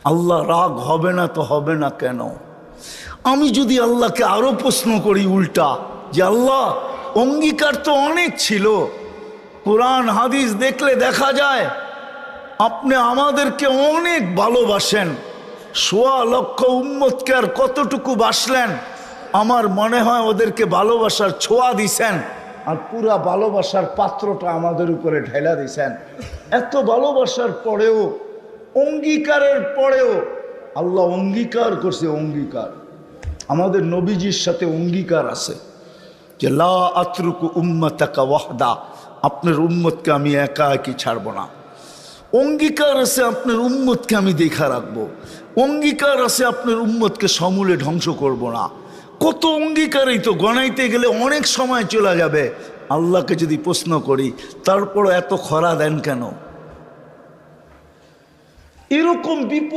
আল্লাহ রাগ হবে না তো হবে না কেন? আমি যদি আল্লাহকে আরো প্রশ্ন করি উল্টা, যে আল্লাহ অঙ্গীকার তো অনেক ছিল, কোরআন হাদিস দেখলে দেখা যায় আপনি আমাদেরকে অনেক ভালোবাসেন, ১.৫ লক্ষ উম্মতকে আর কতটুকু বাসলেন? আমার মনে হয় ওদেরকে ভালোবাসার ছোঁয়া দিছেন, আর পুরা ভালোবাসার পাত্রটা আমাদের উপরে ঢেলা দিছেন। এত ভালোবাসার পরেও, অঙ্গীকারের পরেও আল্লাহ অঙ্গীকার করছে। অঙ্গীকার আমাদের নবীজির সাথে অঙ্গীকার আছে যে লা আতরুকু উম্মাতাকা ওয়াহদা, আপনার উম্মতকে আমি একা একই ছাড়ব না। অঙ্গীকার আছে আপনার উম্মতকে আমি দেখা রাখবো। অঙ্গীকার আছে আপনার উম্মতকে সমূলে ধ্বংস করব না। কত অঙ্গীকারই তো গণাইতে গেলে অনেক সময় চলে যাবে। আল্লাহকে যদি প্রশ্ন করি, তারপর এত খরা দেন কেন? এরকম বিপদ